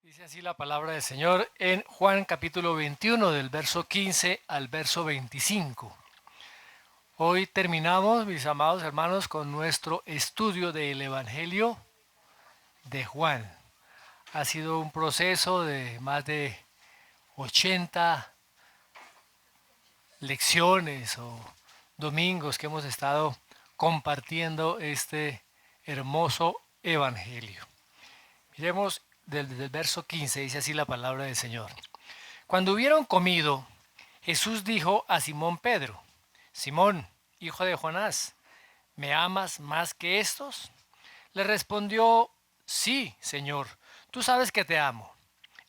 Dice así la palabra del Señor en Juan capítulo 21 del verso 15 al verso 25. Hoy terminamos, mis amados hermanos, con nuestro estudio del Evangelio de Juan. Ha sido un proceso de más de 80 lecciones o domingos que hemos estado compartiendo este hermoso Evangelio. Miremos desde el verso 15, dice así la palabra del Señor. Cuando hubieron comido, Jesús dijo a Simón Pedro: Simón, hijo de Jonás, ¿me amas más que estos? Le respondió: Sí, Señor, tú sabes que te amo.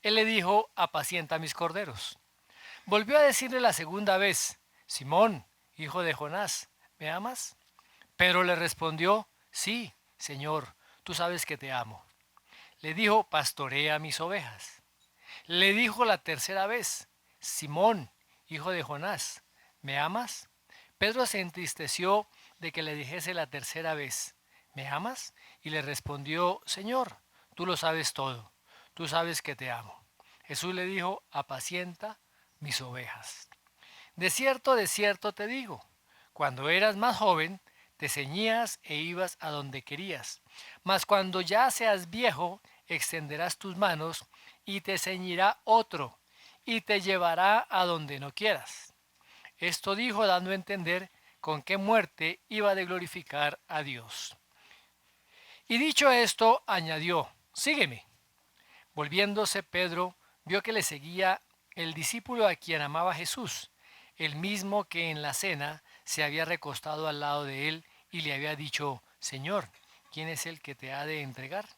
Él le dijo: apacienta mis corderos. Volvió a decirle la segunda vez: Simón, hijo de Jonás, ¿me amas? Pedro le respondió: Sí, Señor, tú sabes que te amo. Le dijo: pastorea mis ovejas. Le dijo la tercera vez: Simón, hijo de Jonás, ¿me amas? Pedro se entristeció de que le dijese la tercera vez: ¿me amas? Y le respondió: Señor, tú lo sabes todo, tú sabes que te amo. Jesús le dijo: apacienta mis ovejas. De cierto te digo, cuando eras más joven, te ceñías e ibas a donde querías. Mas cuando ya seas viejo, extenderás tus manos y te ceñirá otro y te llevará a donde no quieras. Esto dijo dando a entender con qué muerte iba de glorificar a Dios. Y dicho esto, añadió: sígueme. Volviéndose Pedro, vio que le seguía el discípulo a quien amaba Jesús, el mismo que en la cena se había recostado al lado de él y le había dicho: Señor, ¿quién es el que te ha de entregar?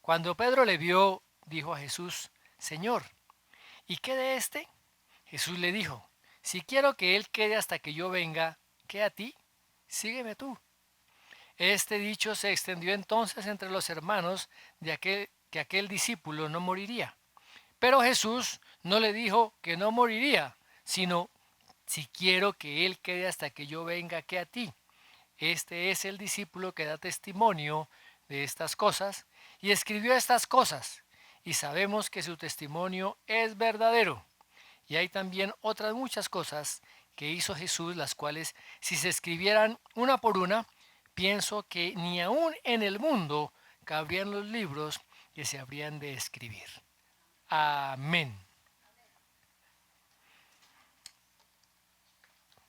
Cuando Pedro le vio, dijo a Jesús: Señor, ¿y qué de éste? Jesús le dijo: si quiero que él quede hasta que yo venga, ¿qué a ti? Sígueme tú. Este dicho se extendió entonces entre los hermanos de que aquel discípulo no moriría. Pero Jesús no le dijo que no moriría, sino: si quiero que él quede hasta que yo venga, ¿qué a ti? Este es el discípulo que da testimonio de estas cosas y escribió estas cosas, y sabemos que su testimonio es verdadero. Y hay también otras muchas cosas que hizo Jesús, las cuales, si se escribieran una por una, pienso que ni aún en el mundo cabrían los libros que se habrían de escribir. Amén.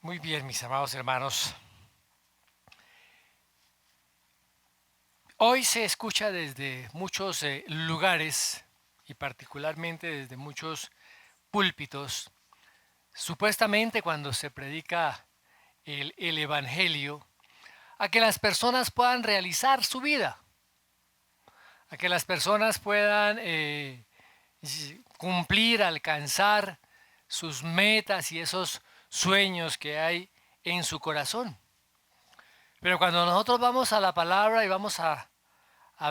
Muy bien, mis amados hermanos. Hoy se escucha desde muchos lugares y particularmente desde muchos púlpitos, supuestamente cuando se predica el Evangelio, a que las personas puedan realizar su vida, a que las personas puedan cumplir, alcanzar sus metas y esos sueños que hay en su corazón. Pero cuando nosotros vamos a la palabra y vamos a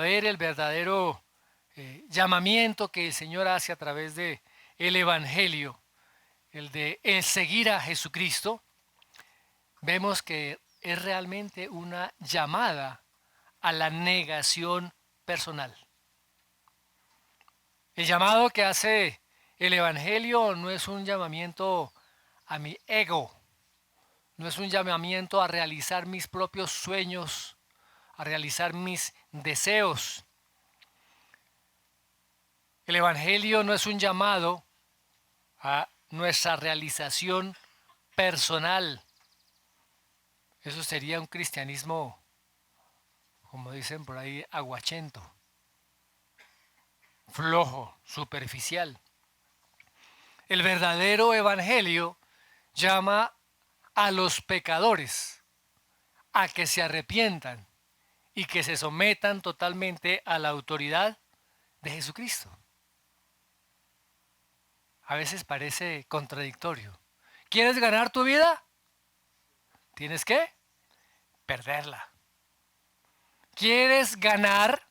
ver el verdadero llamamiento que el Señor hace a través de el Evangelio, el de el seguir a Jesucristo, vemos que es realmente una llamada a la negación personal. El llamado que hace el Evangelio no es un llamamiento a mi ego, no es un llamamiento a realizar mis propios sueños, a realizar mis deseos. El Evangelio no es un llamado a nuestra realización personal. Eso sería un cristianismo, como dicen por ahí, aguachento, flojo, superficial. El verdadero Evangelio llama a los pecadores a que se arrepientan y que se sometan totalmente a la autoridad de Jesucristo. A veces parece contradictorio. ¿Quieres ganar tu vida? Tienes que perderla. ¿Quieres ganar?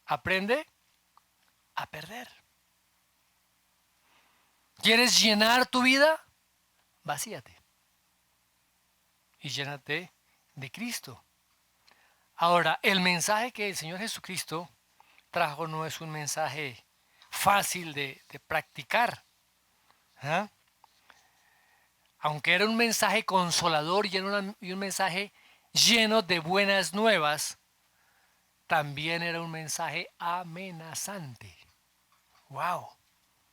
Aprende a perder. ¿Quieres llenar tu vida? Vacíate. Y llénate de Cristo. Ahora, el mensaje que el Señor Jesucristo trajo no es un mensaje fácil de practicar. ¿Ah? Aunque era un mensaje consolador y un mensaje lleno de buenas nuevas, también era un mensaje amenazante. ¡Wow!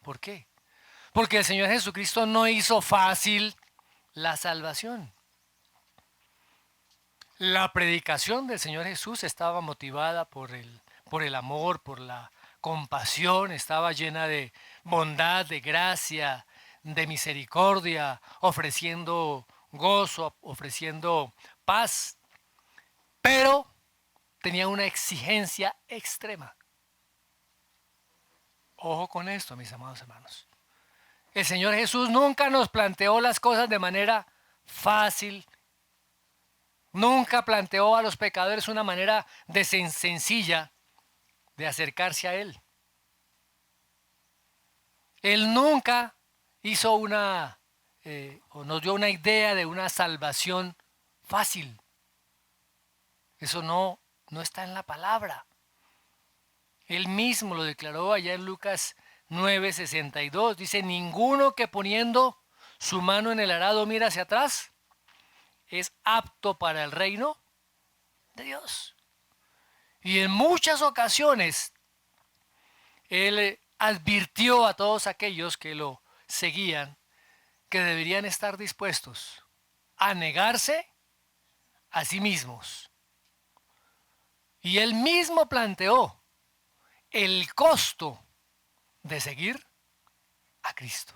¿Por qué? Porque el Señor Jesucristo no hizo fácil la salvación. La predicación del Señor Jesús estaba motivada por el amor, por la compasión, estaba llena de bondad, de gracia, de misericordia, ofreciendo gozo, ofreciendo paz, pero tenía una exigencia extrema. Ojo con esto, mis amados hermanos. El Señor Jesús nunca nos planteó las cosas de manera fácil. Nunca planteó a los pecadores una manera sencilla de acercarse a Él. Él nunca hizo o nos dio una idea de una salvación fácil. Eso no está en la palabra. Él mismo lo declaró allá en Lucas 9:62. Dice, ninguno que poniendo su mano en el arado mira hacia atrás es apto para el reino de Dios. Y en muchas ocasiones Él advirtió a todos aquellos que lo seguían que deberían estar dispuestos a negarse a sí mismos. Y Él mismo planteó el costo de seguir a Cristo.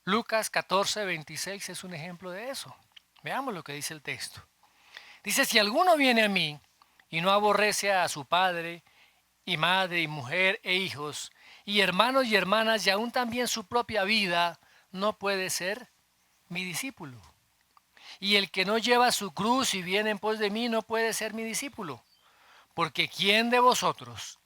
Lucas 14:26 es un ejemplo de eso. Veamos lo que dice el texto. Dice, si alguno viene a mí y no aborrece a su padre y madre y mujer e hijos y hermanos y hermanas y aún también su propia vida, no puede ser mi discípulo. Y el que no lleva su cruz y viene en pos de mí no puede ser mi discípulo. Porque ¿quién de vosotros,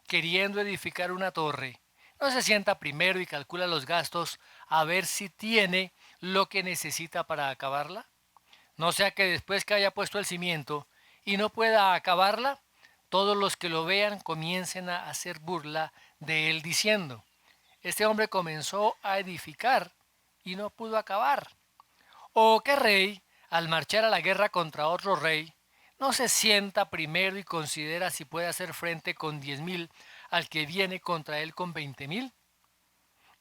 queriendo edificar una torre, no se sienta primero y calcula los gastos a ver si tiene lo que necesita para acabarla? No sea que después que haya puesto el cimiento y no pueda acabarla, todos los que lo vean comiencen a hacer burla de él diciendo, este hombre comenzó a edificar y no pudo acabar. ¿O qué rey, al marchar a la guerra contra otro rey, no se sienta primero y considera si puede hacer frente con 10,000 al que viene contra él con 20,000?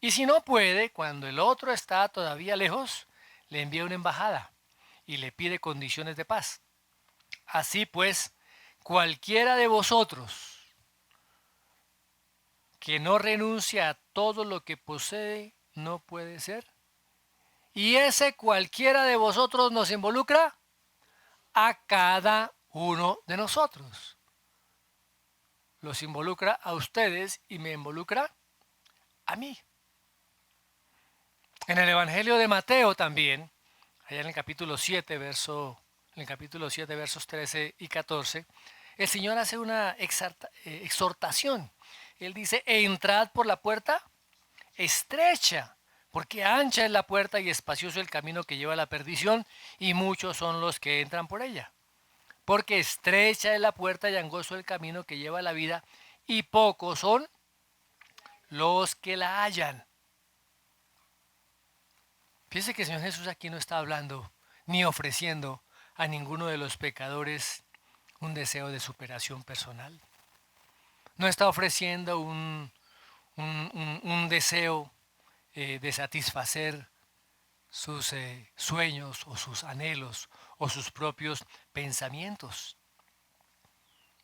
Y si no puede, cuando el otro está todavía lejos, le envía una embajada y le pide condiciones de paz. Así pues, cualquiera de vosotros que no renuncia a todo lo que posee, no puede ser. Y ese cualquiera de vosotros nos involucra a cada uno de nosotros. Los involucra a ustedes y me involucra a mí. En el Evangelio de Mateo también, allá en el capítulo 7, versos 13 y 14, el Señor hace una exhortación. Él dice, entrad por la puerta estrecha, porque ancha es la puerta y espacioso el camino que lleva a la perdición, y muchos son los que entran por ella. Porque estrecha es la puerta y angosto el camino que lleva a la vida, y pocos son los que la hallan. Piense que el Señor Jesús aquí no está hablando ni ofreciendo a ninguno de los pecadores un deseo de superación personal. No está ofreciendo un deseo de satisfacer sus sueños o sus anhelos o sus propios pensamientos.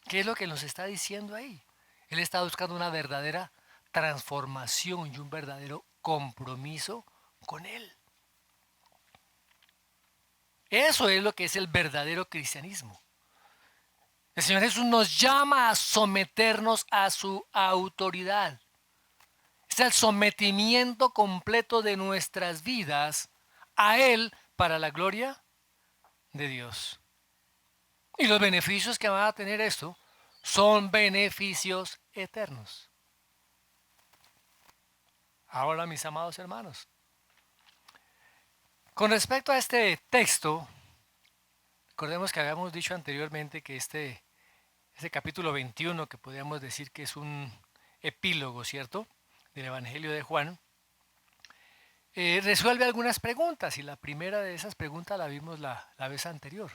¿Qué es lo que nos está diciendo ahí? Él está buscando una verdadera transformación y un verdadero compromiso con Él. Eso es lo que es el verdadero cristianismo. El Señor Jesús nos llama a someternos a su autoridad. Es el sometimiento completo de nuestras vidas a Él para la gloria de Dios. Y los beneficios que va a tener esto son beneficios eternos. Ahora, mis amados hermanos, con respecto a este texto, recordemos que habíamos dicho anteriormente que este capítulo 21, que podríamos decir que es epílogo, ¿cierto?, del Evangelio de Juan, resuelve algunas preguntas y la primera de esas preguntas la vimos la vez anterior.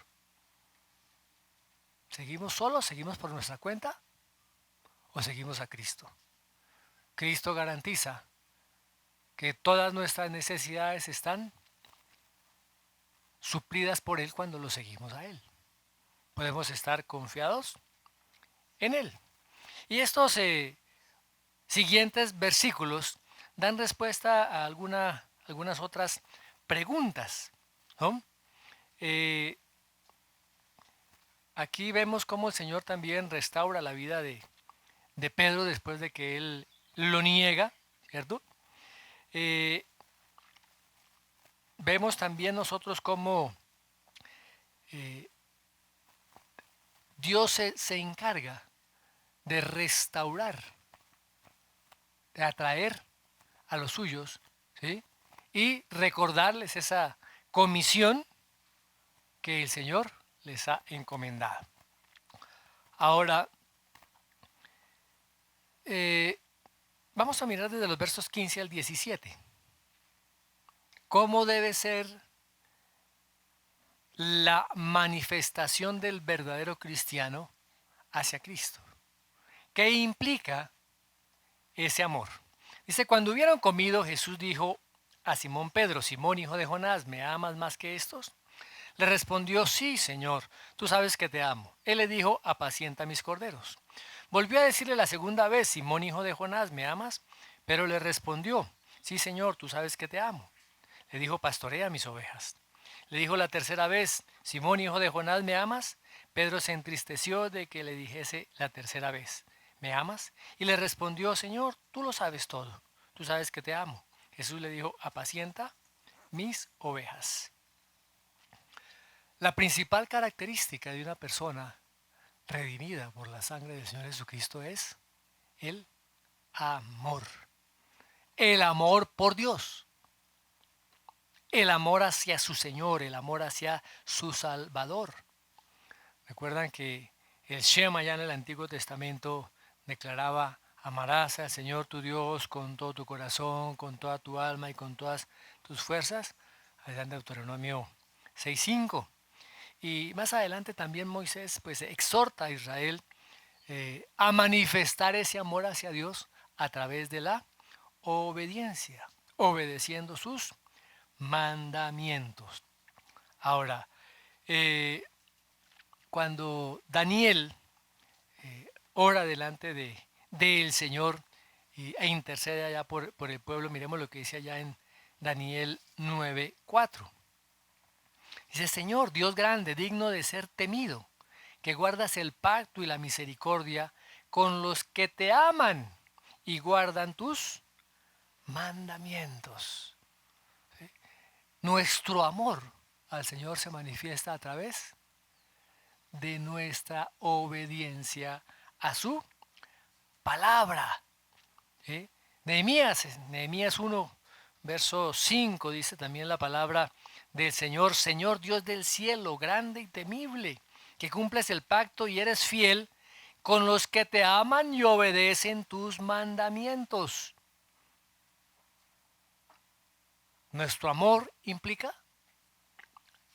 ¿Seguimos solos? ¿Seguimos por nuestra cuenta? ¿O seguimos a Cristo? Cristo garantiza que todas nuestras necesidades están suplidas por Él cuando lo seguimos a Él. Podemos estar confiados en Él. Y estos siguientes versículos dan respuesta a algunas otras preguntas, ¿no? Aquí vemos cómo el Señor también restaura la vida de Pedro después de que él lo niega, ¿cierto? Vemos también nosotros cómo Dios se encarga de restaurar, de atraer a los suyos, ¿sí?, y recordarles esa comisión que el Señor les ha encomendado. Ahora, vamos a mirar desde los versos 15 al 17. ¿Cómo debe ser la manifestación del verdadero cristiano hacia Cristo? ¿Qué implica ese amor? Dice, cuando hubieron comido, Jesús dijo a Simón Pedro: Simón, hijo de Jonás, ¿me amas más que estos? Le respondió: sí, Señor, tú sabes que te amo. Él le dijo: apacienta mis corderos. Volvió a decirle la segunda vez: Simón, hijo de Jonás, ¿me amas? Pero le respondió: sí, Señor, tú sabes que te amo. Le dijo: pastorea mis ovejas. Le dijo la tercera vez: Simón, hijo de Jonás, ¿me amas? Pedro se entristeció de que le dijese la tercera vez: ¿me amas? Y le respondió: Señor, tú lo sabes todo, tú sabes que te amo. Jesús le dijo: apacienta mis ovejas. La principal característica de una persona redimida por la sangre del Señor Jesucristo es el amor. El amor por Dios. El amor hacia su Señor, el amor hacia su Salvador. Recuerdan que el Shema ya en el Antiguo Testamento declaraba: amarás al Señor tu Dios con todo tu corazón, con toda tu alma y con todas tus fuerzas. Allá en Deuteronomio 6:5. Y más adelante también Moisés pues exhorta a Israel a manifestar ese amor hacia Dios a través de la obediencia, obedeciendo sus mandamientos. Ahora, cuando Daniel ora delante del Señor e intercede allá por el pueblo, miremos lo que dice allá en Daniel 9:4. Dice: Señor, Dios grande, digno de ser temido, que guardas el pacto y la misericordia con los que te aman y guardan tus mandamientos. ¿Sí? Nuestro amor al Señor se manifiesta a través de nuestra obediencia a su palabra. ¿Sí? Nehemías 1, verso 5 dice también la palabra del Señor: Señor Dios del cielo, grande y temible, que cumples el pacto y eres fiel con los que te aman y obedecen tus mandamientos. Nuestro amor implica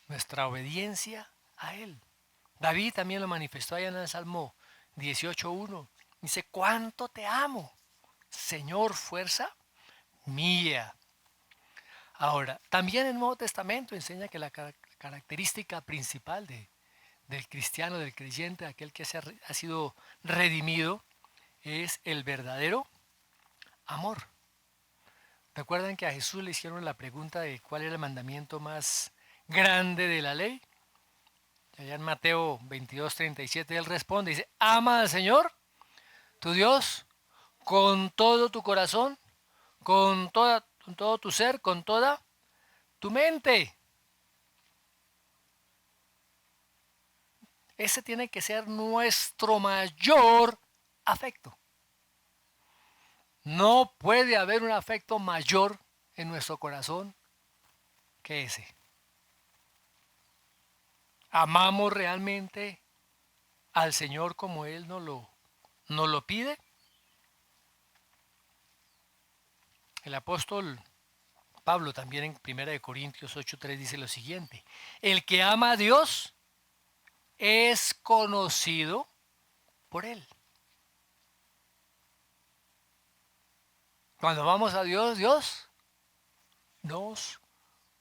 nuestra obediencia a Él. David también lo manifestó allá en el Salmo 18:1. Dice: cuánto te amo, Señor, fuerza mía. Ahora, también el Nuevo Testamento enseña que la característica principal del cristiano, del creyente, aquel que ha sido redimido, es el verdadero amor. ¿Recuerdan que a Jesús le hicieron la pregunta de cuál era el mandamiento más grande de la ley? Allá en Mateo 22:37 él responde, dice: ama al Señor, tu Dios, con todo tu corazón, con todo tu ser, con toda tu mente. Ese tiene que ser nuestro mayor afecto. No puede haber un afecto mayor en nuestro corazón que ese. ¿Amamos realmente al Señor como Él nos lo pide? El apóstol Pablo también en 1 Corintios 8:3 dice lo siguiente: el que ama a Dios es conocido por él. Cuando vamos a Dios, Dios nos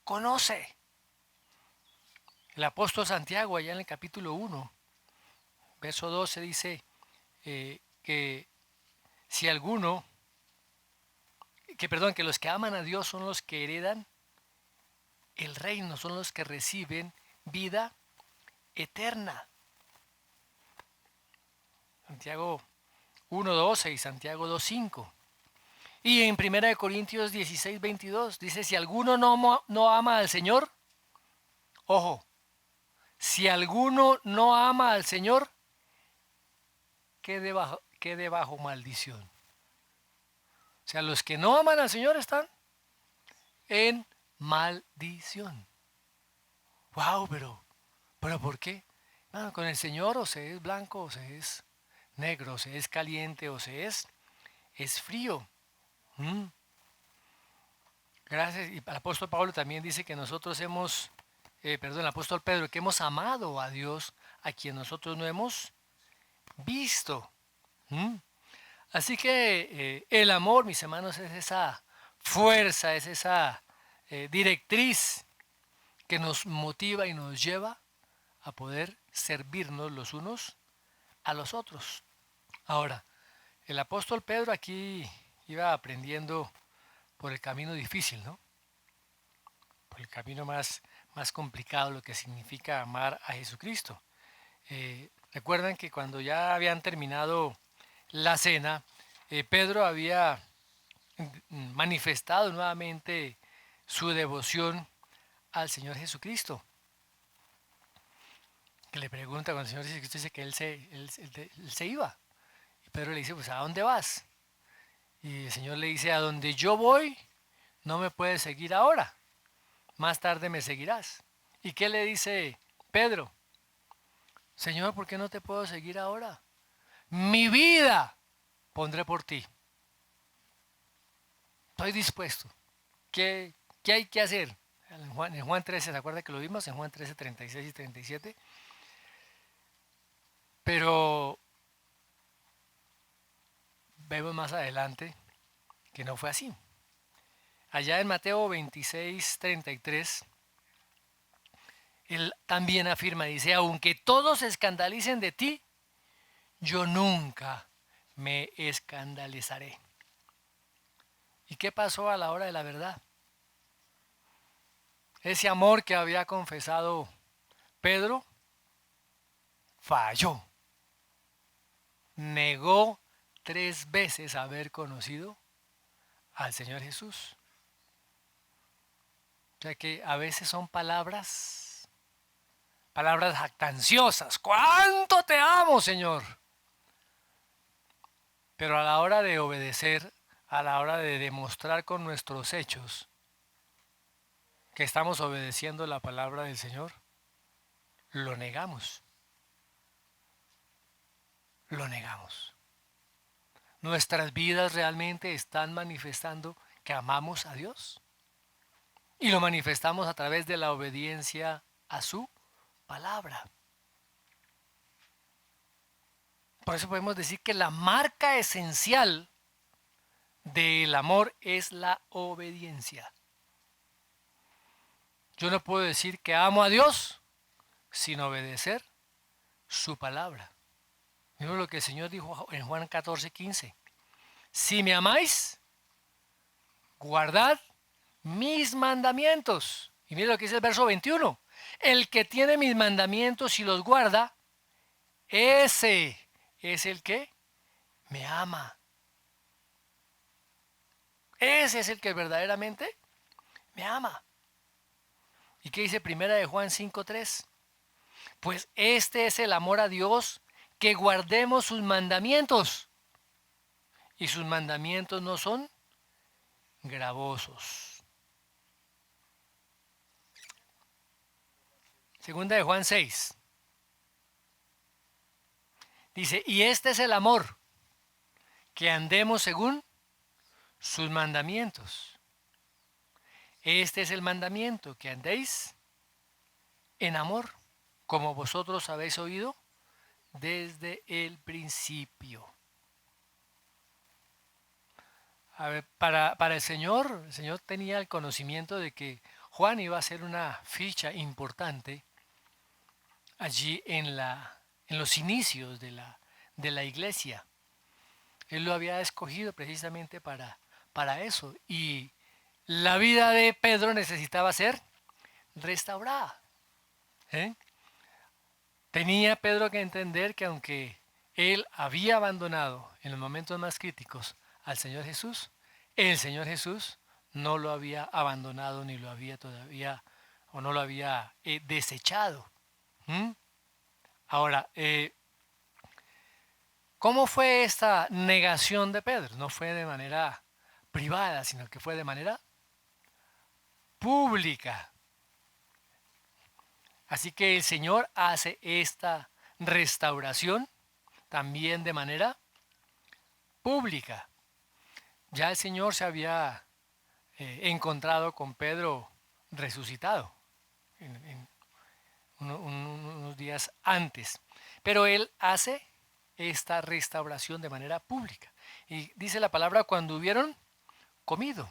conoce. El apóstol Santiago, allá en el capítulo 1, verso 12, dice que si alguno, que los que aman a Dios son los que heredan el reino, son los que reciben vida eterna. Santiago 1:12 y Santiago 2:5. Y en 1 Corintios 16:22 dice, si alguno no ama al Señor, ojo, si alguno no ama al Señor, quede bajo maldición. O sea, los que no aman al Señor están en maldición. Wow, pero ¿por qué? Bueno, con el Señor o se es blanco o se es negro, o se es caliente o se es frío. Gracias. Y el apóstol Pablo también dice que nosotros el apóstol Pedro, que hemos amado a Dios a quien nosotros no hemos visto. Así que el amor, mis hermanos, es esa fuerza, es esa directriz que nos motiva y nos lleva a poder servirnos los unos a los otros. Ahora, el apóstol Pedro aquí iba aprendiendo por el camino difícil, ¿no? Por el camino más complicado, lo que significa amar a Jesucristo. Recuerdan que cuando ya habían terminado la cena, Pedro había manifestado nuevamente su devoción al Señor Jesucristo. Que le pregunta cuando el Señor Jesucristo dice que él se iba. Y Pedro le dice, pues ¿a dónde vas? Y el Señor le dice, a donde yo voy, no me puedes seguir ahora. Más tarde me seguirás. ¿Y qué le dice Pedro? Señor, ¿por qué no te puedo seguir ahora? Mi vida pondré por ti. Estoy dispuesto. ¿Qué hay que hacer? En Juan 13, ¿se acuerda que lo vimos? En Juan 13, 36 y 37. Pero vemos más adelante que no fue así. Allá en Mateo 26, 33, él también afirma, dice, aunque todos se escandalicen de ti, yo nunca me escandalizaré. ¿Y qué pasó a la hora de la verdad? Ese amor que había confesado Pedro falló. Negó 3 veces haber conocido al Señor Jesús. O sea que a veces son palabras jactanciosas. ¿Cuánto te amo, Señor? Pero a la hora de obedecer, a la hora de demostrar con nuestros hechos que estamos obedeciendo la palabra del Señor, lo negamos. Lo negamos. Nuestras vidas realmente están manifestando que amamos a Dios. Y lo manifestamos a través de la obediencia a su palabra. Por eso podemos decir que la marca esencial del amor es la obediencia. Yo no puedo decir que amo a Dios sin obedecer su palabra. Mira lo que el Señor dijo en Juan 14:15. Si me amáis, guardad mis mandamientos. Y mira lo que dice el verso 21. El que tiene mis mandamientos y los guarda, ese es el que me ama. Ese es el que verdaderamente me ama. ¿Y qué dice primera de Juan 5:3? Pues este es el amor a Dios, que guardemos sus mandamientos. Y sus mandamientos no son gravosos. Segunda de Juan 6. Dice, y este es el amor, que andemos según sus mandamientos. Este es el mandamiento, que andéis en amor, como vosotros habéis oído desde el principio. A ver, para el Señor tenía el conocimiento de que Juan iba a ser una ficha importante allí en los inicios de la iglesia. Él lo había escogido precisamente para eso. Y la vida de Pedro necesitaba ser restaurada. ¿Eh? Tenía Pedro que entender que aunque él había abandonado en los momentos más críticos al Señor Jesús, el Señor Jesús no lo había abandonado ni lo había todavía o no lo había desechado. ¿Mm? Ahora, ¿cómo fue esta negación de Pedro? No fue de manera privada, sino que fue de manera pública. Así que el Señor hace esta restauración también de manera pública. Ya el Señor se había encontrado con Pedro resucitado en unos días antes, pero Él hace esta restauración de manera pública. Y dice la palabra cuando hubieron comido.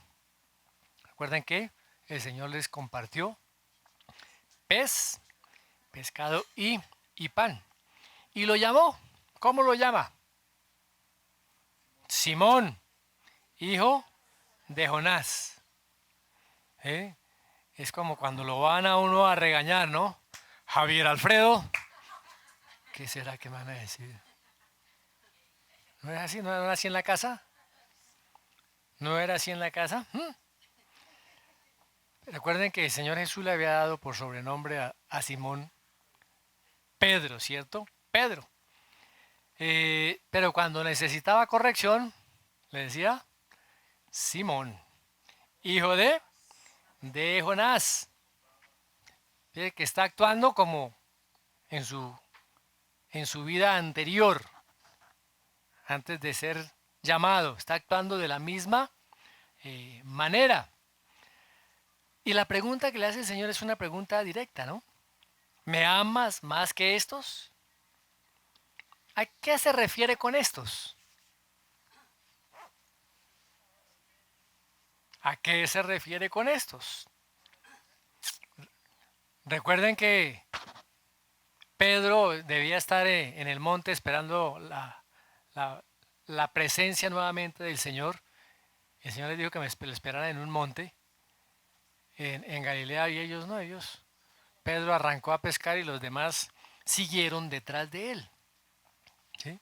Recuerden que el Señor les compartió pescado y pan. Y lo llamó. ¿Cómo lo llama? Simón, hijo de Jonás. ¿Eh? Es como cuando lo van a uno a regañar, ¿no? Javier Alfredo. ¿Qué será que me van a decir? ¿No es así? ¿No era así en la casa? ¿No era así en la casa? Recuerden que el Señor Jesús le había dado por sobrenombre a Simón Pedro, ¿cierto? Pedro. Pero cuando necesitaba corrección, le decía Simón, hijo de Jonás. Que está actuando como en su vida anterior, antes de ser llamado. Está actuando de la misma manera. Y la pregunta que le hace el Señor es una pregunta directa, ¿no? ¿Me amas más que estos? ¿A qué se refiere con estos? ¿A qué se refiere con estos? Recuerden que Pedro debía estar en el monte esperando la- la presencia nuevamente del Señor. El Señor les dijo que le esperaran en un monte en Galilea y ellos no, Pedro arrancó a pescar y los demás siguieron detrás de él. ¿Sí?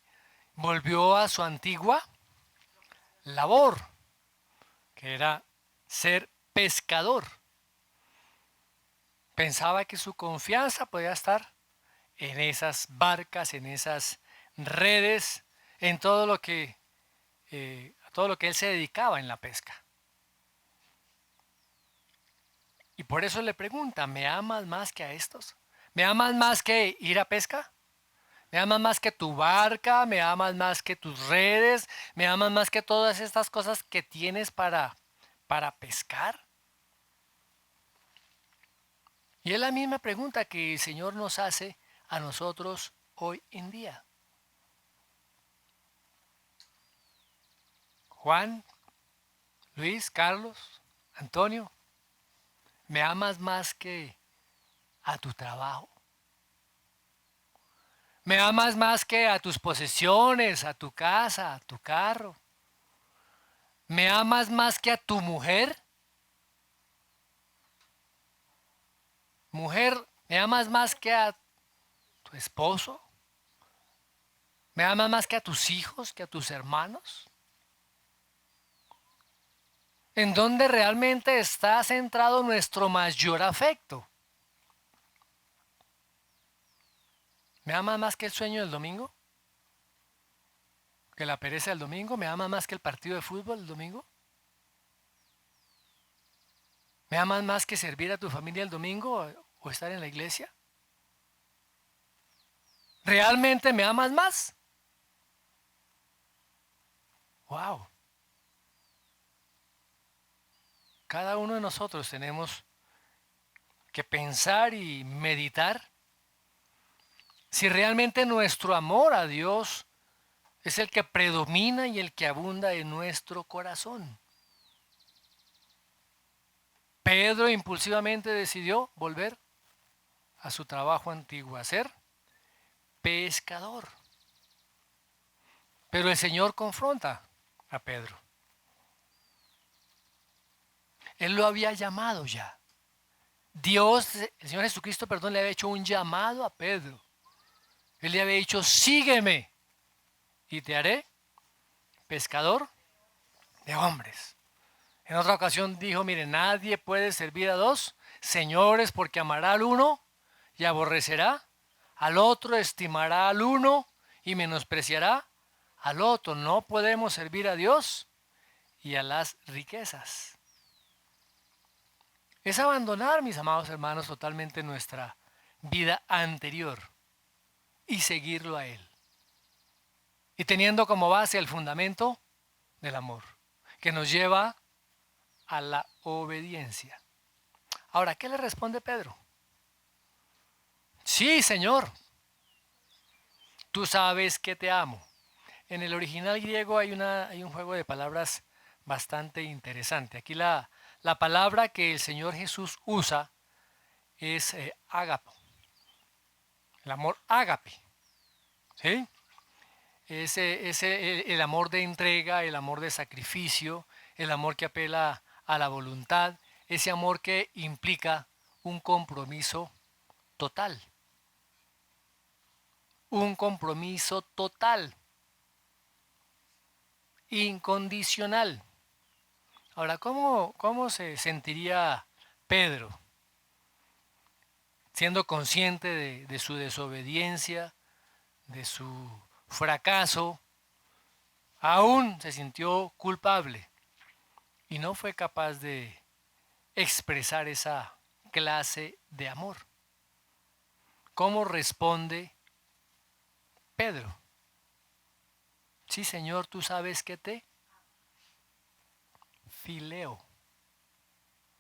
Volvió a su antigua labor, que era ser pescador. Pensaba que su confianza podía estar en esas barcas, en esas redes, en a todo lo que él se dedicaba en la pesca. Y por eso le pregunta, ¿me amas más que a estos? ¿Me amas más que ir a pesca? ¿Me amas más que tu barca? ¿Me amas más que tus redes? ¿Me amas más que todas estas cosas que tienes para pescar? Y es la misma pregunta que el Señor nos hace a nosotros hoy en día. Juan, Luis, Carlos, Antonio, ¿me amas más que a tu trabajo? ¿Me amas más que a tus posesiones, a tu casa, a tu carro? ¿Me amas más que a tu mujer? Mujer, ¿me amas más que a tu esposo? ¿Me amas más que a tus hijos, que a tus hermanos? ¿En dónde realmente está centrado nuestro mayor afecto? ¿Me amas más que el sueño del domingo? ¿Que la pereza del domingo? ¿Me amas más que el partido de fútbol el domingo? ¿Me amas más que servir a tu familia el domingo o estar en la iglesia? ¿Realmente me amas más? ¡Wow! Cada uno de nosotros tenemos que pensar y meditar si realmente nuestro amor a Dios es el que predomina y el que abunda en nuestro corazón. Pedro impulsivamente decidió volver a su trabajo antiguo, a ser pescador. Pero el Señor confronta a Pedro. Él lo había llamado ya. Dios, el Señor Jesucristo, perdón, le había hecho un llamado a Pedro. Él le había dicho, sígueme y te haré pescador de hombres. En otra ocasión dijo, mire, nadie puede servir a dos señores porque amará al uno y aborrecerá al otro, estimará al uno y menospreciará al otro. No podemos servir a Dios y a las riquezas. Es abandonar, mis amados hermanos, totalmente nuestra vida anterior y seguirlo a Él. Y teniendo como base el fundamento del amor, que nos lleva a la obediencia. Ahora, ¿qué le responde Pedro? Sí, Señor, tú sabes que te amo. En el original griego hay un juego de palabras bastante interesante. Aquí la palabra que el Señor Jesús usa es ágapo. El amor ágape. ¿Sí? Es el amor de entrega, el amor de sacrificio, el amor que apela a la voluntad, ese amor que implica un compromiso total. Un compromiso total. Incondicional. Ahora, ¿cómo se sentiría Pedro siendo consciente de su desobediencia, de su fracaso? Aún se sintió culpable y no fue capaz de expresar esa clase de amor. ¿Cómo responde Pedro? Sí, Señor, tú sabes que te fileo.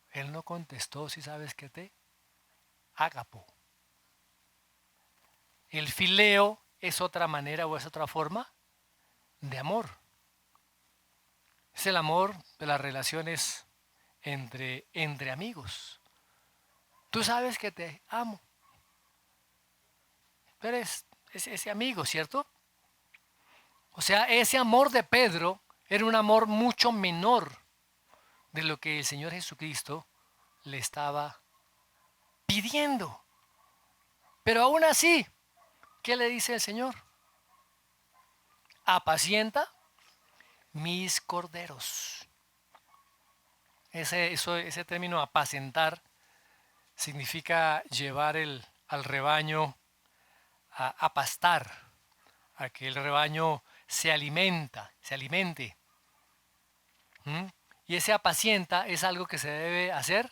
Él no contestó, sí sabes que te ágapo. El fileo es otra manera o es otra forma de amor. Es el amor de las relaciones entre amigos. Tú sabes que te amo. Tú eres ese amigo, ¿cierto? O sea, ese amor de Pedro era un amor mucho menor de lo que el Señor Jesucristo le estaba pidiendo. Pero aún así, ¿qué le dice el Señor? Apacienta mis corderos. Ese término apacentar significa llevar al rebaño a pastar, a que el rebaño se alimente. ¿Mm? Y ese apacienta es algo que se debe hacer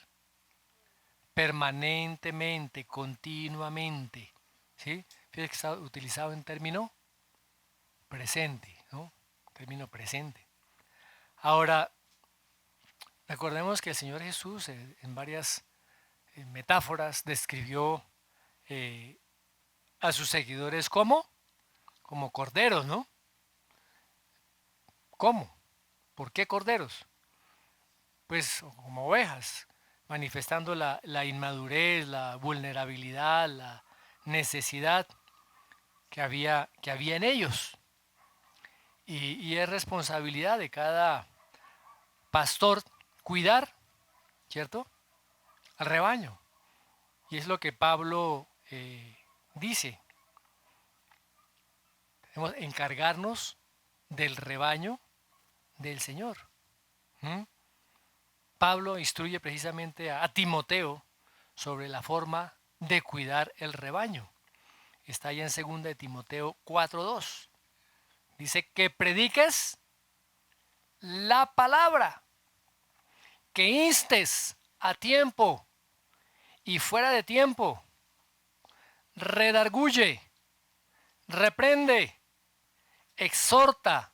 permanentemente, continuamente. ¿Sí? Fíjate que está utilizado en término presente, ¿no? Término presente. Ahora, recordemos que el Señor Jesús en varias metáforas describió a sus seguidores como corderos, ¿no? ¿Cómo? ¿Por qué corderos? Pues como ovejas, manifestando la inmadurez, la vulnerabilidad, la necesidad que había en ellos. Y es responsabilidad de cada pastor cuidar, ¿cierto?, al rebaño. Y es lo que Pablo dice. Debemos encargarnos del rebaño del Señor. ¿Mm? Pablo instruye precisamente a Timoteo sobre la forma de cuidar el rebaño. Está ahí en 2 de Timoteo 4:2. Dice que prediques la palabra, que instes a tiempo y fuera de tiempo, redarguye, reprende, exhorta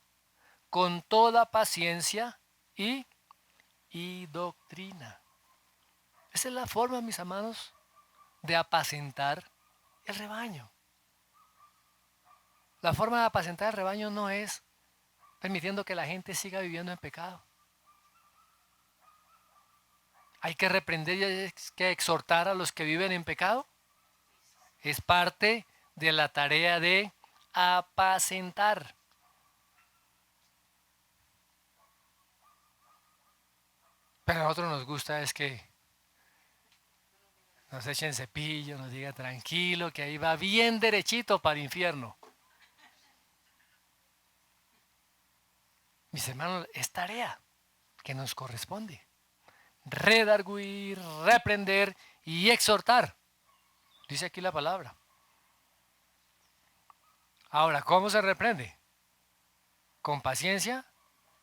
con toda paciencia y y doctrina. Esa es la forma, mis hermanos, de apacentar el rebaño. La forma de apacentar el rebaño no es permitiendo que la gente siga viviendo en pecado. Hay que reprender y hay que exhortar a los que viven en pecado. Es parte de la tarea de apacentar. Pero a nosotros nos gusta es que nos echen cepillo, nos diga tranquilo, que ahí va bien derechito para el infierno. Mis hermanos, es tarea que nos corresponde. Redarguir, reprender y exhortar. Dice aquí la palabra. Ahora, ¿cómo se reprende? Con paciencia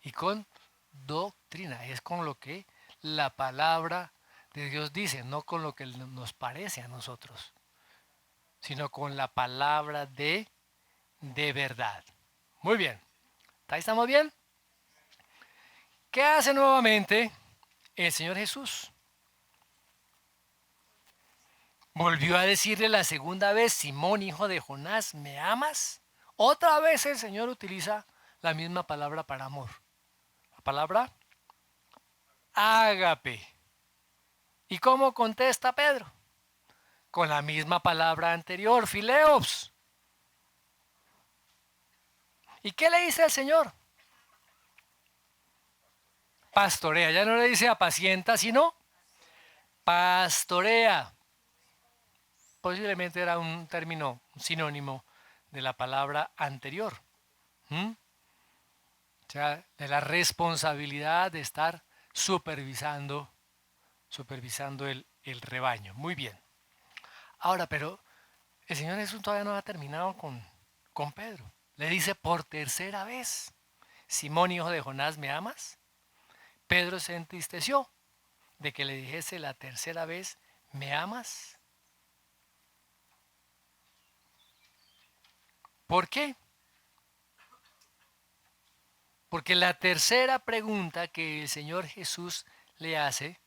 y con doctrina. Es con lo que la palabra de Dios dice, no con lo que nos parece a nosotros, sino con la palabra de verdad. Muy bien. ¿Ahí estamos bien? ¿Qué hace nuevamente el Señor Jesús? Volvió a decirle la segunda vez: Simón, hijo de Jonás, ¿me amas? Otra vez el Señor utiliza la misma palabra para amor. La palabra ágape. ¿Y cómo contesta Pedro? Con la misma palabra anterior, fileos. ¿Y qué le dice el Señor? Pastorea. Ya no le dice apacienta, sino pastorea. Posiblemente era un término, un sinónimo de la palabra anterior. O sea, de la responsabilidad de estar supervisando el rebaño. Muy bien. Ahora, pero el Señor Jesús todavía no ha terminado con Pedro. Le dice por tercera vez: Simón, hijo de Jonás, ¿me amas? Pedro se entristeció de que le dijese la tercera vez: ¿me amas? ¿Por qué? Porque la tercera pregunta que el Señor Jesús le hace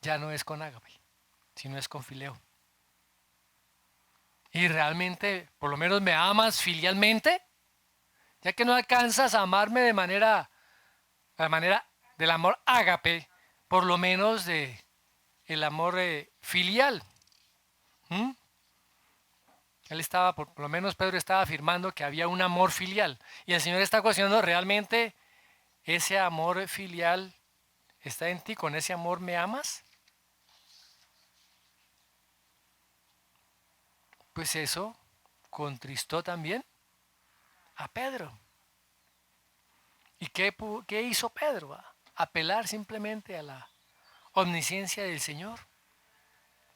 ya no es con ágape, sino es con fileo. Y realmente, por lo menos, me amas filialmente, ya que no alcanzas a amarme de la manera del amor ágape, por lo menos de el amor filial. Él estaba, por lo menos Pedro estaba afirmando que había un amor filial. Y el Señor está cuestionando: ¿realmente ese amor filial está en ti? ¿Con ese amor me amas? Pues eso contristó también a Pedro. ¿Y qué hizo Pedro? Apelar simplemente a la omnisciencia del Señor.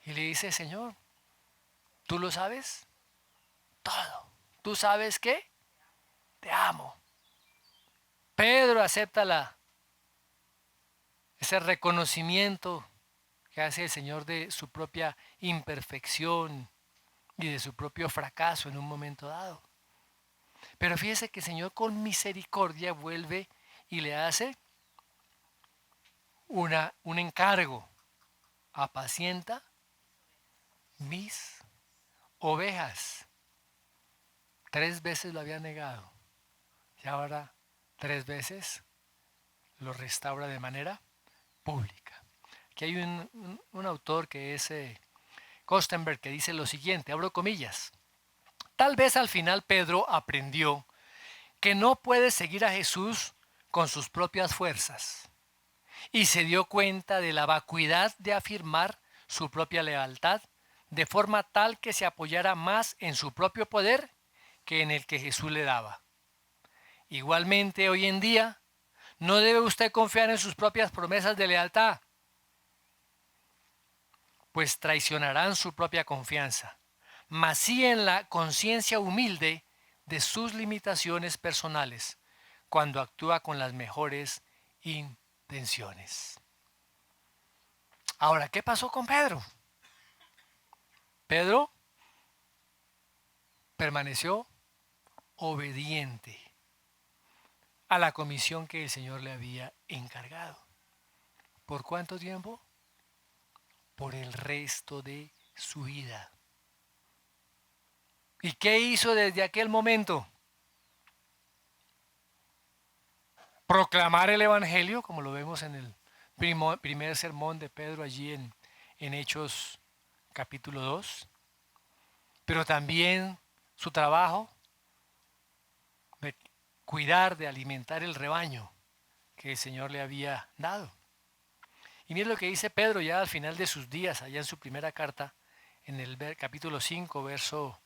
Y le dice: Señor, ¿tú lo sabes? Todo. ¿Tú sabes qué? Te amo. Pedro acepta ese reconocimiento que hace el Señor de su propia imperfección y de su propio fracaso en un momento dado. Pero fíjese que el Señor con misericordia vuelve y le hace un encargo: apacienta mis ovejas. 3 veces lo había negado y ahora 3 veces lo restaura de manera pública. Aquí hay un autor que es Kostenberg, que dice lo siguiente, abro comillas: tal vez al final Pedro aprendió que no puede seguir a Jesús con sus propias fuerzas y se dio cuenta de la vacuidad de afirmar su propia lealtad de forma tal que se apoyara más en su propio poder que en el que Jesús le daba. Igualmente, hoy en día, no debe usted confiar en sus propias promesas de lealtad, pues traicionarán su propia confianza, mas sí en la conciencia humilde de sus limitaciones personales, cuando actúa con las mejores intenciones. Ahora, ¿qué pasó con Pedro? Pedro permaneció obediente a la comisión que el Señor le había encargado. ¿Por cuánto tiempo? Por el resto de su vida. ¿Y qué hizo desde aquel momento? Proclamar el Evangelio, como lo vemos en el primer sermón de Pedro allí en Hechos capítulo 2, pero también su trabajo de cuidar, de alimentar el rebaño que el Señor le había dado. Y miren lo que dice Pedro ya al final de sus días, allá en su primera carta, en el capítulo 5, verso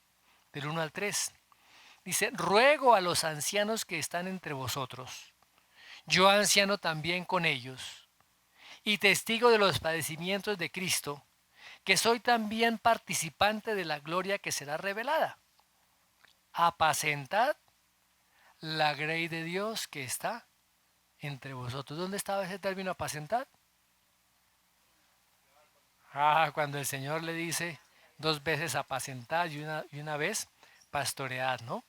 del 1 al 3. Dice, ruego a los ancianos que están entre vosotros, yo anciano también con ellos, y testigo de los padecimientos de Cristo, que soy también participante de la gloria que será revelada. Apacentad la grey de Dios que está entre vosotros. ¿Dónde estaba ese término apacentar? Cuando el Señor le dice dos veces apacentad y una vez pastoread, ¿no?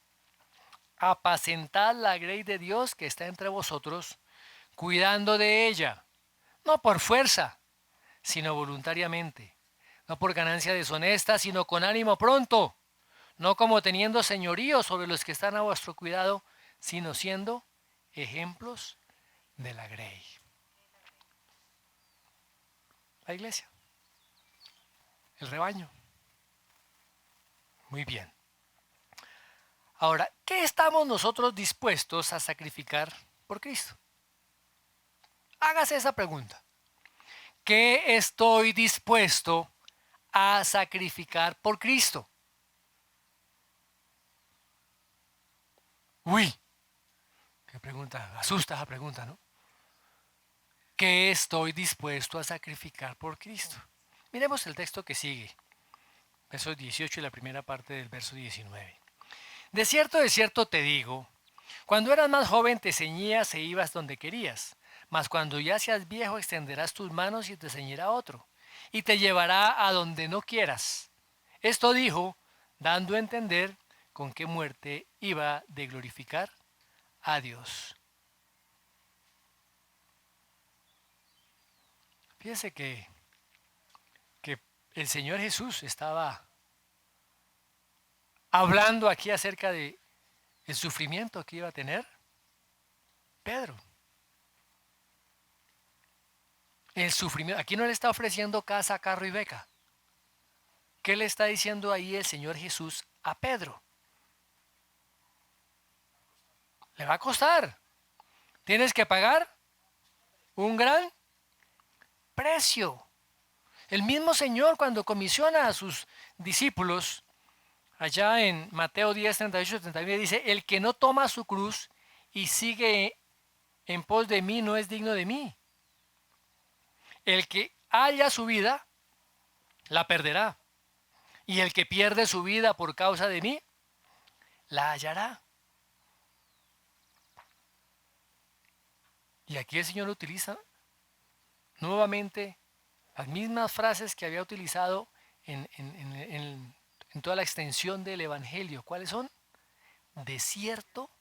Apacentad la grey de Dios que está entre vosotros, cuidando de ella, no por fuerza, sino voluntariamente, no por ganancia deshonesta, sino con ánimo pronto, no como teniendo señorío sobre los que están a vuestro cuidado, sino siendo ejemplos de la grey. La iglesia, el rebaño. Muy bien. Ahora, ¿qué estamos nosotros dispuestos a sacrificar por Cristo? Hágase esa pregunta. ¿Qué estoy dispuesto a sacrificar por Cristo? Uy, qué pregunta, asusta esa pregunta, ¿no? ¿Qué estoy dispuesto a sacrificar por Cristo? Miremos el texto que sigue, verso 18 y la primera parte del verso 19. De cierto te digo, cuando eras más joven te ceñías e ibas donde querías, mas cuando ya seas viejo extenderás tus manos y te ceñirá otro, y te llevará a donde no quieras. Esto dijo, dando a entender con qué muerte iba de glorificar a Dios. Fíjense que el Señor Jesús estaba hablando aquí acerca de el sufrimiento que iba a tener Pedro. El sufrimiento. Aquí no le está ofreciendo casa, carro y beca. ¿Qué le está diciendo ahí el Señor Jesús a Pedro? Le va a costar. Tienes que pagar un gran precio. El mismo Señor cuando comisiona a sus discípulos, allá en Mateo 10, 38, 39, dice, el que no toma su cruz y sigue en pos de mí no es digno de mí. El que halla su vida, la perderá. Y el que pierde su vida por causa de mí, la hallará. Y aquí el Señor utiliza nuevamente las mismas frases que había utilizado en toda la extensión del Evangelio. ¿Cuáles son? Desierto,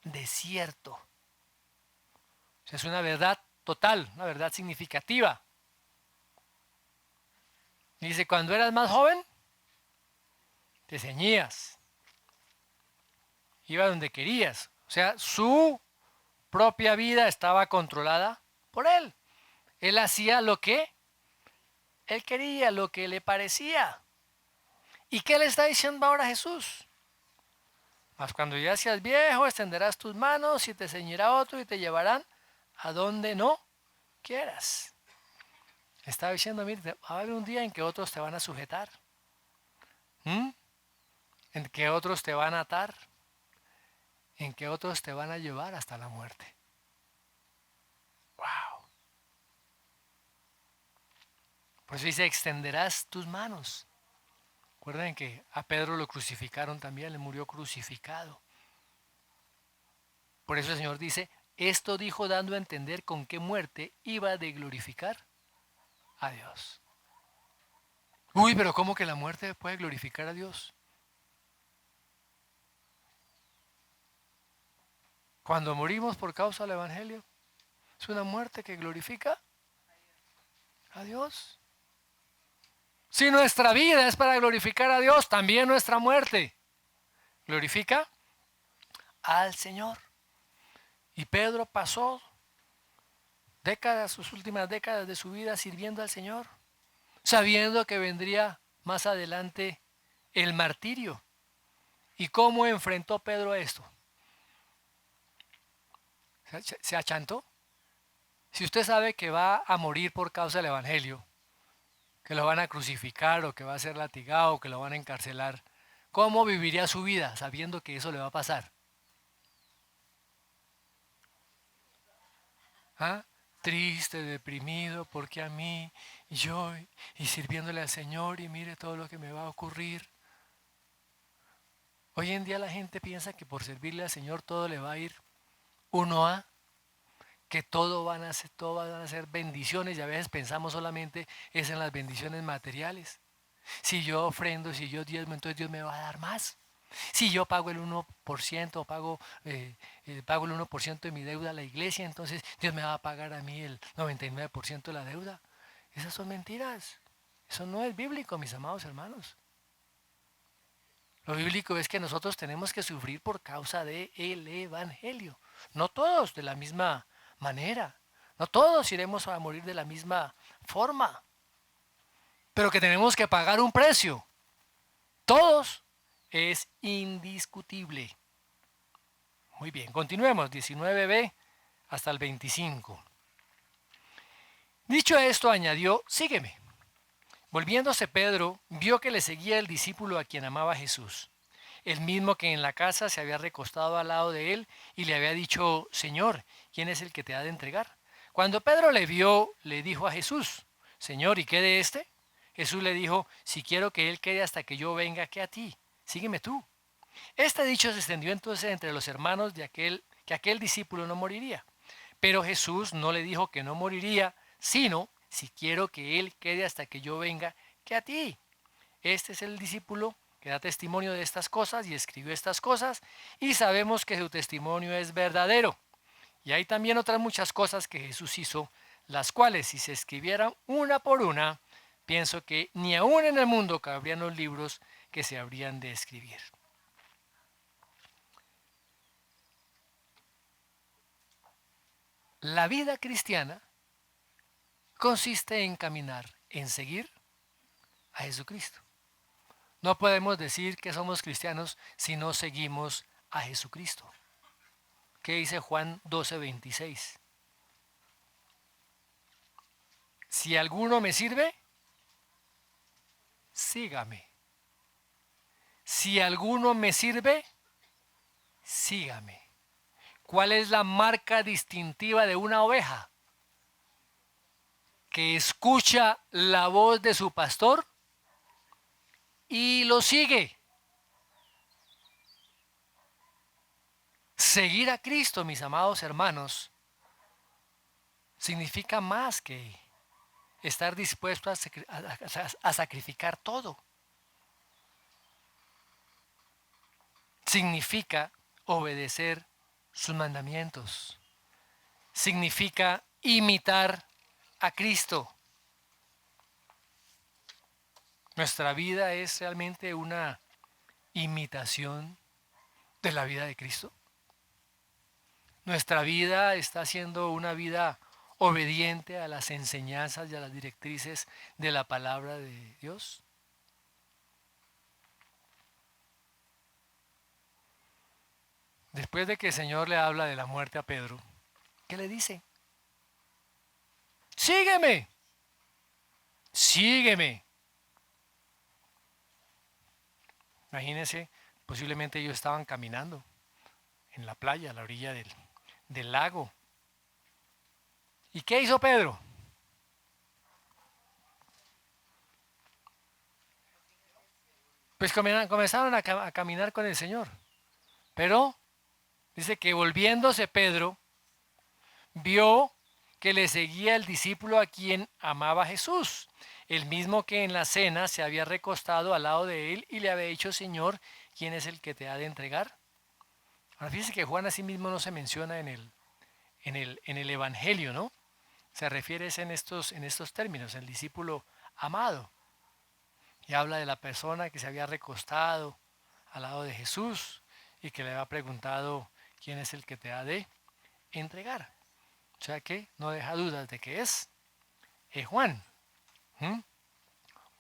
desierto. O sea, es una verdad total, una verdad significativa. Y dice, cuando eras más joven, te ceñías. Iba donde querías. O sea, su propia vida estaba controlada por él. Él hacía lo que él quería, lo que le parecía. ¿Y qué le está diciendo ahora Jesús? Mas cuando ya seas viejo, extenderás tus manos y te ceñirá otro y te llevarán a donde no quieras. Estaba diciendo, mire, va a haber un día en que otros te van a sujetar. En que otros te van a atar. En que otros te van a llevar hasta la muerte. ¡Wow! Por eso dice, extenderás tus manos. Recuerden que a Pedro lo crucificaron también, le murió crucificado. Por eso el Señor dice, esto dijo dando a entender con qué muerte iba de glorificar a Dios. Uy, pero ¿cómo que la muerte puede glorificar a Dios? Cuando morimos por causa del Evangelio, es una muerte que glorifica a Dios. Si nuestra vida es para glorificar a Dios, también nuestra muerte glorifica al Señor. Y Pedro pasó décadas, sus últimas décadas de su vida sirviendo al Señor, sabiendo que vendría más adelante el martirio. ¿Y cómo enfrentó Pedro esto? ¿Se achantó? Si usted sabe que va a morir por causa del Evangelio, que lo van a crucificar o que va a ser latigado o que lo van a encarcelar, ¿cómo viviría su vida sabiendo que eso le va a pasar? ¿Ah? Triste, deprimido, porque a mí, y yo, y sirviéndole al Señor, y mire todo lo que me va a ocurrir. Hoy en día la gente piensa que por servirle al Señor todo le va a ir uno a, que todo van a ser bendiciones, y a veces pensamos solamente es en las bendiciones materiales. Si yo ofrendo, si yo diezmo, entonces Dios me va a dar más. Si yo pago el 1%, pago el 1% de mi deuda a la iglesia, entonces Dios me va a pagar a mí el 99% de la deuda. Esas son mentiras. Eso no es bíblico, mis amados hermanos. Lo bíblico es que nosotros tenemos que sufrir por causa del Evangelio. No todos de la misma manera. No todos iremos a morir de la misma forma. Pero que tenemos que pagar un precio. Todos es indiscutible. Muy bien, continuemos, 19b hasta el 25. Dicho esto, añadió, sígueme. Volviéndose Pedro, vio que le seguía el discípulo a quien amaba Jesús, el mismo que en la casa se había recostado al lado de él y le había dicho, Señor, ¿quién es el que te ha de entregar? Cuando Pedro le vio, le dijo a Jesús, Señor, ¿y qué de este? Jesús le dijo, si quiero que él quede hasta que yo venga, ¿qué a ti? Sígueme tú. Este dicho se extendió entonces entre los hermanos de que aquel discípulo no moriría. Pero Jesús no le dijo que no moriría, sino, si quiero que él quede hasta que yo venga, que a ti. Este es el discípulo que da testimonio de estas cosas y escribió estas cosas, y sabemos que su testimonio es verdadero. Y hay también otras muchas cosas que Jesús hizo, las cuales si se escribieran una por una, pienso que ni aún en el mundo cabrían los libros que se habrían de escribir. La vida cristiana consiste en caminar, en seguir a Jesucristo. No podemos decir que somos cristianos si no seguimos a Jesucristo. ¿Qué dice Juan 12:26? Si alguno me sirve, sígame. Si alguno me sirve, sígame. ¿Cuál es la marca distintiva de una oveja? Que escucha la voz de su pastor y lo sigue. Seguir a Cristo, mis amados hermanos, significa más que estar dispuesto a sacrificar todo. Significa obedecer sus mandamientos. Significa imitar a Cristo. Nuestra vida es realmente una imitación de la vida de Cristo. Nuestra vida está siendo una vida obediente a las enseñanzas y a las directrices de la palabra de Dios. Después de que el Señor le habla de la muerte a Pedro, ¿qué le dice? Sígueme, sígueme. Imagínense, posiblemente ellos estaban caminando en la playa, a la orilla del lago. ¿Y qué hizo Pedro? Pues comenzaron a caminar con el Señor. Pero dice que volviéndose Pedro, vio que le seguía el discípulo a quien amaba Jesús, el mismo que en la cena se había recostado al lado de él y le había dicho, Señor, ¿quién es el que te ha de entregar? Ahora fíjese que Juan así mismo no se menciona en el Evangelio, ¿no? se refiere en estos términos, el discípulo amado. Y habla de la persona que se había recostado al lado de Jesús y que le había preguntado quién es el que te ha de entregar. O sea que no deja dudas de que es Juan, ¿m?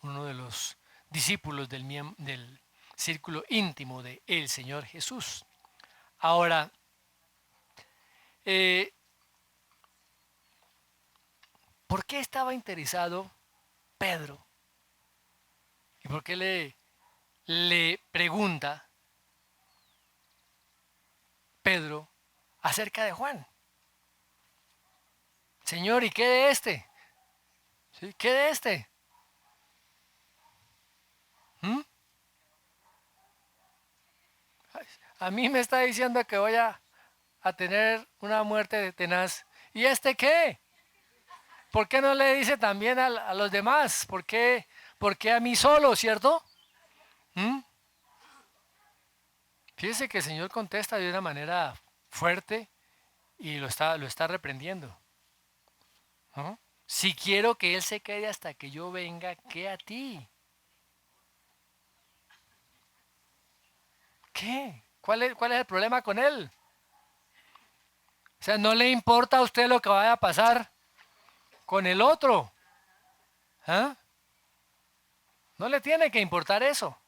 Uno de los discípulos del círculo íntimo de el Señor Jesús. Ahora, eh, ¿por qué estaba interesado Pedro? ¿Y por qué le pregunta Pedro acerca de Juan? Señor, ¿y qué de este? ¿Sí? ¿Qué de este? ¿Mm? A mí me está diciendo que voy a tener una muerte tenaz. ¿Y este qué? ¿Por qué no le dice también a los demás? ¿Por qué a mí solo, cierto? ¿Mm? Fíjese que el Señor contesta de una manera fuerte y lo está reprendiendo, ¿no? Si quiero que Él se quede hasta que yo venga, ¿qué a ti? ¿Qué? Cuál es el problema con Él? O sea, no le importa a usted lo que vaya a pasar con el otro. ¿Ah? No le tiene que importar eso.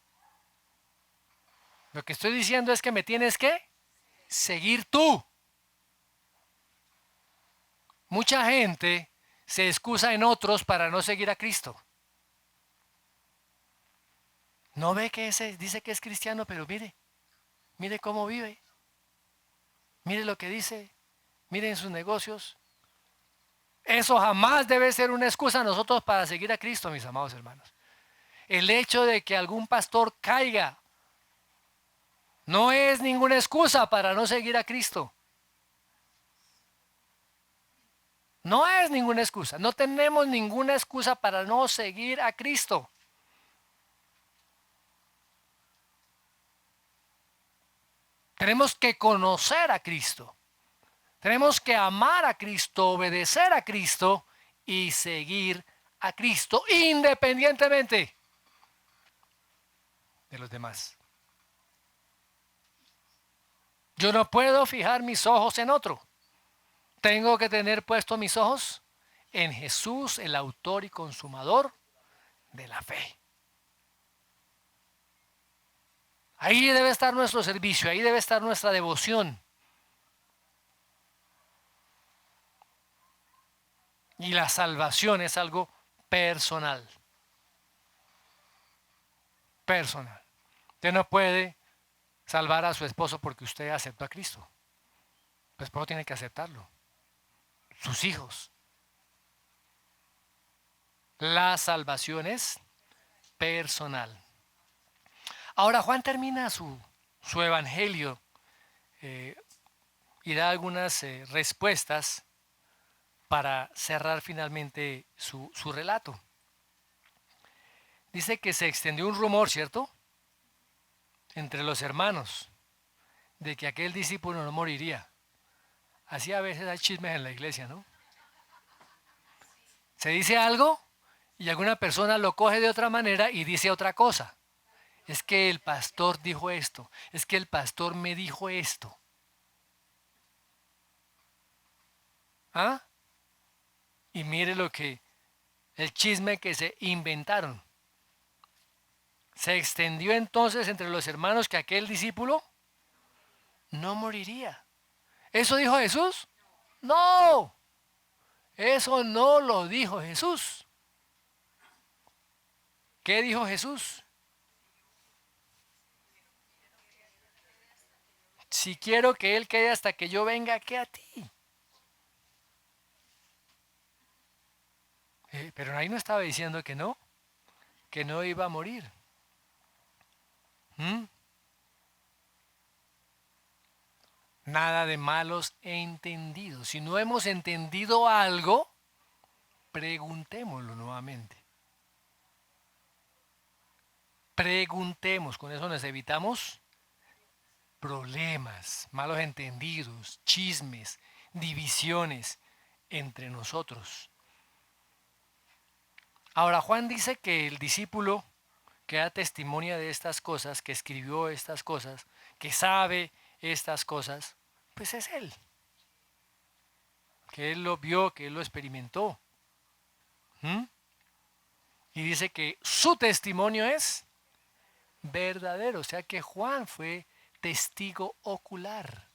Lo que estoy diciendo es que me tienes que seguir tú. Mucha gente se excusa en otros para no seguir a Cristo. No ve que ese dice que es cristiano, pero mire cómo vive. Mire lo que dice. Miren sus negocios. Eso jamás debe ser una excusa a nosotros para seguir a Cristo, mis amados hermanos. El hecho de que algún pastor caiga no es ninguna excusa para no seguir a Cristo. No es ninguna excusa. No tenemos ninguna excusa para no seguir a Cristo. Tenemos que conocer a Cristo. Tenemos que amar a Cristo, obedecer a Cristo y seguir a Cristo independientemente de los demás. Yo no puedo fijar mis ojos en otro. Tengo que tener puestos mis ojos en Jesús, el autor y consumador de la fe. Ahí debe estar nuestro servicio, ahí debe estar nuestra devoción. Y la salvación es algo personal. Personal. Usted no puede salvar a su esposo porque usted aceptó a Cristo. El esposo tiene que aceptarlo. Sus hijos. La salvación es personal. Ahora Juan termina su evangelio y da algunas respuestas para cerrar finalmente su relato. Dice que se extendió un rumor, ¿cierto? Entre los hermanos, de que aquel discípulo no moriría. Así a veces hay chismes en la iglesia, ¿no? Se dice algo y alguna persona lo coge de otra manera y dice otra cosa. Es que el pastor dijo esto, es que el pastor me dijo esto. ¿Ah? Y mire el chisme que se inventaron. Se extendió entonces entre los hermanos que aquel discípulo no moriría. ¿Eso dijo Jesús? No, eso no lo dijo Jesús. ¿Qué dijo Jesús? Si quiero que Él quede hasta que yo venga, ¿qué a ti? Pero ahí no estaba diciendo que no iba a morir. ¿Mm? Nada de malos entendidos. Si no hemos entendido algo, preguntémoslo nuevamente. Preguntemos, con eso nos evitamos problemas, malos entendidos, chismes, divisiones entre nosotros. Ahora Juan dice que el discípulo que da testimonio de estas cosas, que escribió estas cosas, que sabe estas cosas, pues es él. Que él lo vio, que él lo experimentó. ¿Mm? Y dice que su testimonio es verdadero. O sea que Juan fue testigo ocular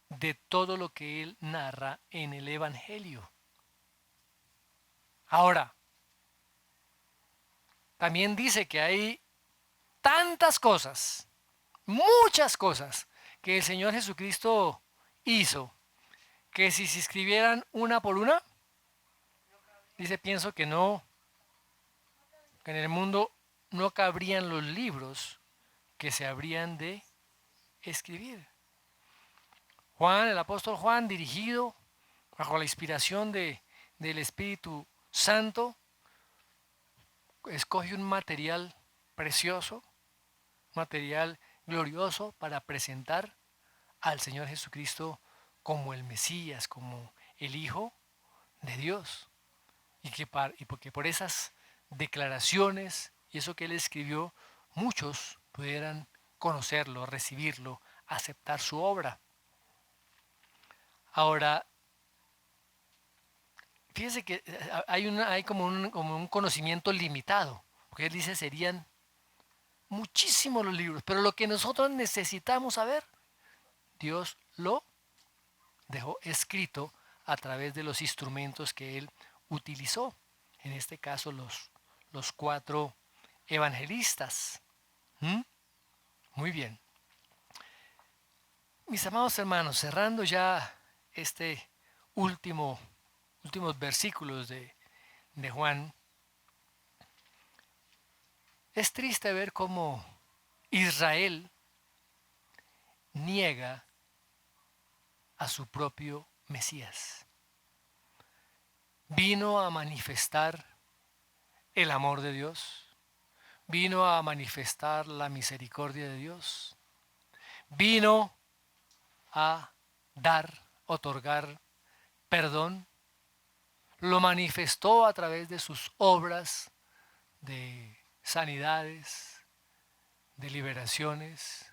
de todo lo que él narra en el Evangelio. Ahora, también dice que hay tantas cosas, muchas cosas, que el Señor Jesucristo hizo, que si se escribieran una por una, dice, pienso que no, que en el mundo no cabrían los libros que se habrían de escribir. Juan, el apóstol Juan, dirigido bajo la inspiración del Espíritu Santo, escoge un material precioso, material glorioso para presentar al Señor Jesucristo como el Mesías, como el Hijo de Dios. Y porque por esas declaraciones y eso que él escribió, muchos pudieran conocerlo, recibirlo, aceptar su obra. Ahora, fíjense que hay como un conocimiento limitado, porque él dice serían muchísimos los libros, pero lo que nosotros necesitamos saber, Dios lo dejó escrito a través de los instrumentos que él utilizó, en este caso los 4 evangelistas. ¿Mm? Muy bien. Mis amados hermanos, cerrando ya este últimos versículos de Juan, es triste ver cómo Israel niega a su propio Mesías. Vino a manifestar el amor de Dios, vino a manifestar la misericordia de Dios, vino a otorgar perdón, lo manifestó a través de sus obras de sanidades, de liberaciones,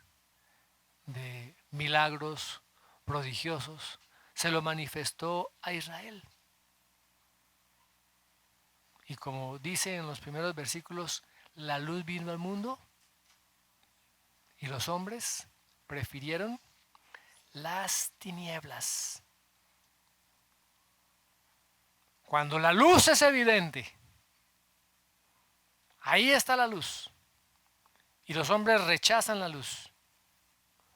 de milagros prodigiosos, se lo manifestó a Israel. Y como dice en los primeros versículos, la luz vino al mundo y los hombres prefirieron las tinieblas. Cuando la luz es evidente, ahí está la luz. Y los hombres rechazan la luz.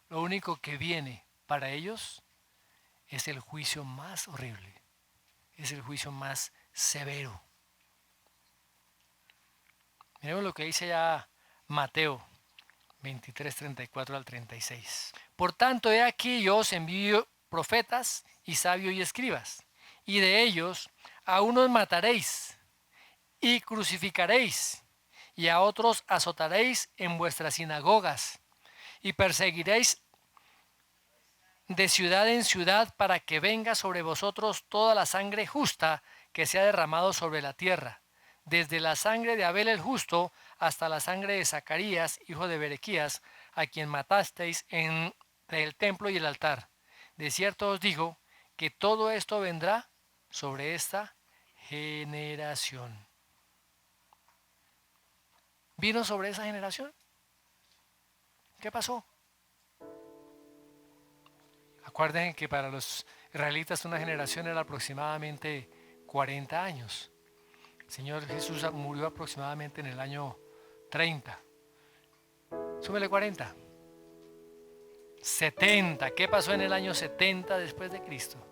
Lo único que viene para ellos es el juicio más horrible, es el juicio más severo. Miremos lo que dice ya Mateo 23, 34 al 36. Por tanto, he aquí yo os envío profetas y sabios y escribas, y de ellos a unos mataréis y crucificaréis, y a otros azotaréis en vuestras sinagogas, y perseguiréis de ciudad en ciudad para que venga sobre vosotros toda la sangre justa que se ha derramado sobre la tierra, desde la sangre de Abel el justo hasta la sangre de Zacarías, hijo de Berequías, a quien matasteis entre el templo y el altar. De cierto os digo que todo esto vendrá sobre esta generación. ¿Vino sobre esa generación? ¿Qué pasó? Acuérdense que para los israelitas una generación era aproximadamente 40 años. El Señor Jesús murió aproximadamente en el año 30. Súmele 40. 70. ¿Qué pasó en el año 70 después de Cristo?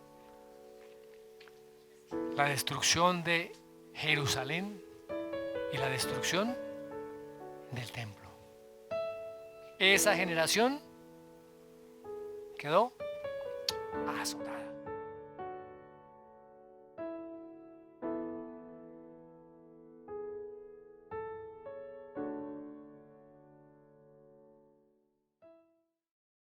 La destrucción de Jerusalén y la destrucción del templo. Esa generación quedó azotada.